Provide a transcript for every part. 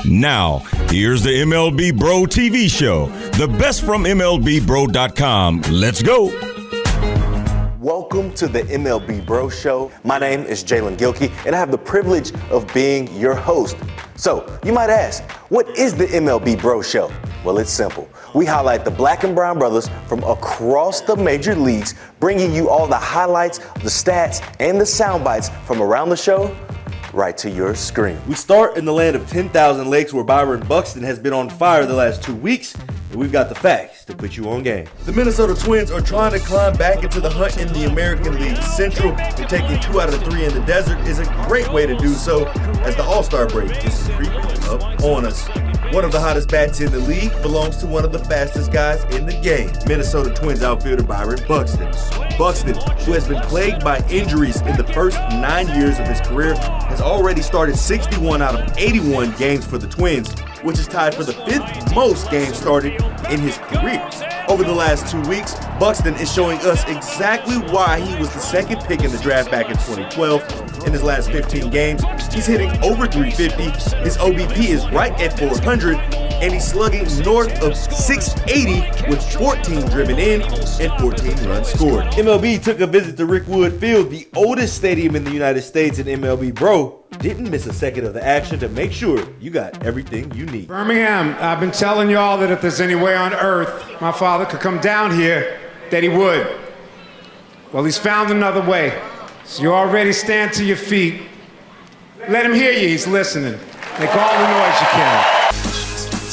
Now, here's the MLBbro TV show. The best from MLBbro.com. Let's go. Welcome to the MLBbro show. My name is Jaelen Gilkey, and I have the privilege of being your host. So, you might ask, what is the MLBbro show? Well, it's simple. We highlight the black and brown brothers from across the major leagues, bringing you all the highlights, the stats, and the sound bites from around the show right to your screen. We start in the land of 10,000 lakes where Byron Buxton has been on fire the last 2 weeks, and we've got the facts to put you on game. The Minnesota Twins are trying to climb back into the hunt in the American League Central, and taking 2 out of 3 in the desert is a great way to do so as the All-Star break is creeping up on us. One of the hottest bats in the league belongs to one of the fastest guys in the game, Minnesota Twins outfielder Byron Buxton. Buxton, who has been plagued by injuries in the first 9 years of his career, has already started 61 out of 81 games for the Twins, which is tied for the 5th most games started in his career. Over the last 2 weeks, Buxton is showing us exactly why he was the second pick in the draft back in 2012. In his last 15 games, he's hitting over 350, his OBP is right at 400, and he's slugging north of 680 with 14 driven in and 14 runs scored. MLB took a visit to Rickwood Field, the oldest stadium in the United States, and MLBbro didn't miss a second of the action to make sure you got everything you need. Birmingham, I've been telling y'all that if there's any way on earth my father could come down here, that he would. Well, he's found another way. So you already stand to your feet. Let him hear you, he's listening. Make all the noise you can.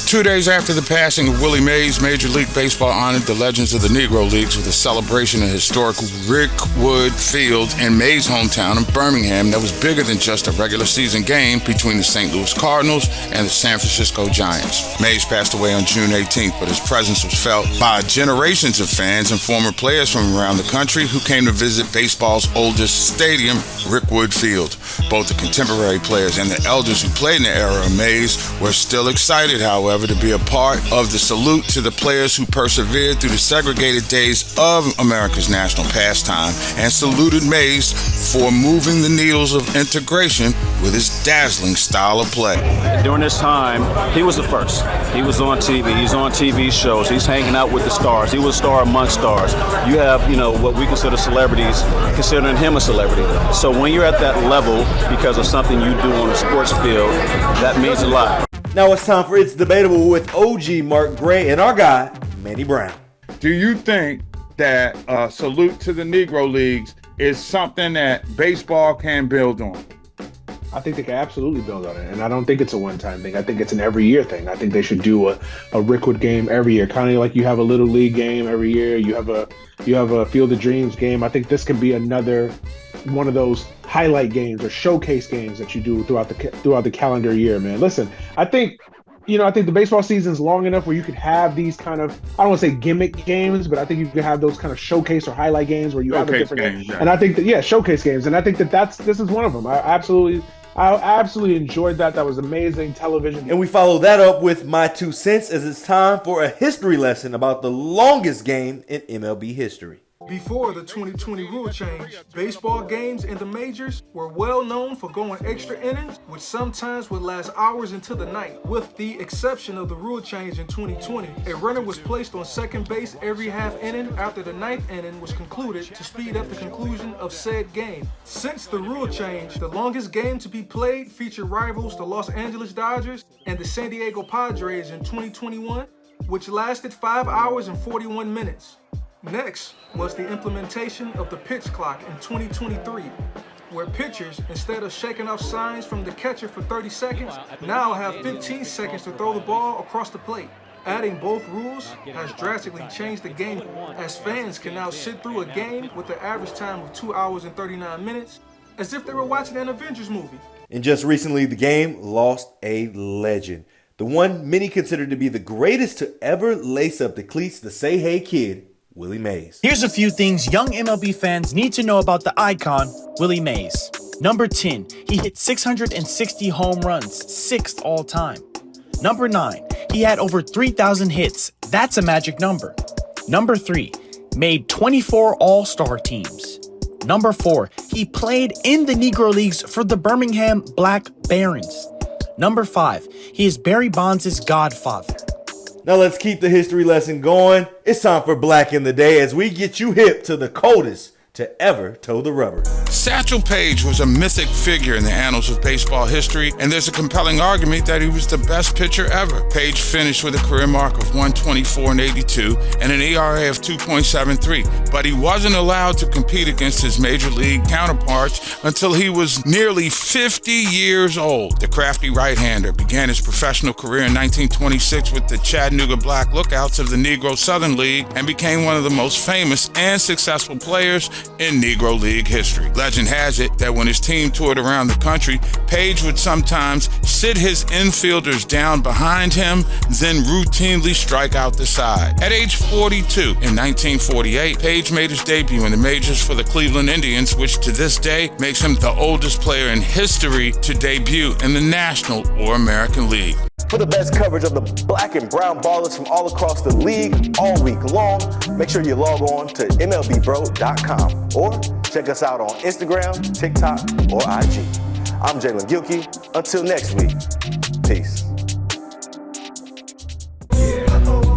2 days after the passing of Willie Mays, Major League Baseball honored the legends of the Negro Leagues with a celebration of historic Rickwood Field in Mays' hometown of Birmingham that was bigger than just a regular season game between the St. Louis Cardinals and the San Francisco Giants. Mays passed away on June 18th, but his presence was felt by generations of fans and former players from around the country who came to visit baseball's oldest stadium, Rickwood Field. Both the contemporary players and the elders who played in the era of Mays were still excited, however, to be a part of the salute to the players who persevered through the segregated days of America's national pastime and saluted Mays for moving the needles of integration with his dazzling style of play. During this time, he was the first. He was on TV. He's on TV shows. He's hanging out with the stars. He was a star amongst stars. You have, what we consider celebrities, considering him a celebrity. So when you're at that level because of something you do on the sports field, that means a lot. Now it's time for It's Debatable with OG Mark Gray and our guy, Manny Brown. Do you think that a salute to the Negro Leagues is something that baseball can build on? I think they can absolutely build on it, and I don't think it's a one-time thing. I think it's an every year thing. I think they should do a Rickwood game every year, kind of like you have a Little League game every year. You have a Field of Dreams game. I think this can be another one of those highlight games or showcase games that you do throughout the calendar year, man. Listen, I think the baseball season's long enough where you could have these kind of, I don't want to say gimmick games, but I think you could have those kind of showcase or highlight games where you have a different game. And I think that, showcase games. And I think this is one of them. I absolutely enjoyed that. That was amazing television. And we follow that up with my 2 cents as it's time for a history lesson about the longest game in MLB history. Before the 2020 rule change, baseball games in the majors were well known for going extra innings, which sometimes would last hours into the night. With the exception of the rule change in 2020, a runner was placed on second base every half inning after the 9th inning was concluded to speed up the conclusion of said game. Since the rule change, the longest game to be played featured rivals the Los Angeles Dodgers and the San Diego Padres in 2021, which lasted 5 hours and 41 minutes. Next was the implementation of the pitch clock in 2023, where pitchers, instead of shaking off signs from the catcher for 30 seconds, now have 15 seconds to throw the ball across the plate. Adding both rules has drastically changed the game, as fans can now sit through a game with an average time of 2 hours and 39 minutes, as if they were watching an Avengers movie. And just recently, the game lost a legend. The one many consider to be the greatest to ever lace up the cleats to say hey kid, Willie Mays. Here's a few things young MLB fans need to know about the icon, Willie Mays. Number 10, he hit 660 home runs, 6th all time. Number 9, he had over 3,000 hits. That's a magic number. Number 3, made 24 All-Star teams. Number 4, he played in the Negro Leagues for the Birmingham Black Barons. Number 5, he is Barry Bonds' godfather. Now let's keep the history lesson going. It's time for Black in the Day as we get you hip to the coldest to ever toe the rubber. Satchel Paige was a mythic figure in the annals of baseball history, and there's a compelling argument that he was the best pitcher ever. Paige finished with a career mark of 124 and 82 and an ERA of 2.73, but he wasn't allowed to compete against his major league counterparts until he was nearly 50 years old. The crafty right-hander began his professional career in 1926 with the Chattanooga Black Lookouts of the Negro Southern League and became one of the most famous and successful players in Negro League history. Legend has it that when his team toured around the country, Paige would sometimes sit his infielders down behind him, then routinely strike out the side. At age 42, in 1948, Paige made his debut in the majors for the Cleveland Indians, which to this day makes him the oldest player in history to debut in the National or American League. For the best coverage of the black and brown ballers from all across the league all week long, make sure you log on to MLBbro.com or check us out on Instagram, TikTok, or IG. I'm Jaelen Gilkey. Until next week, peace.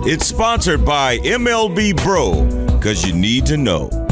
It's sponsored by MLB Bro, because you need to know.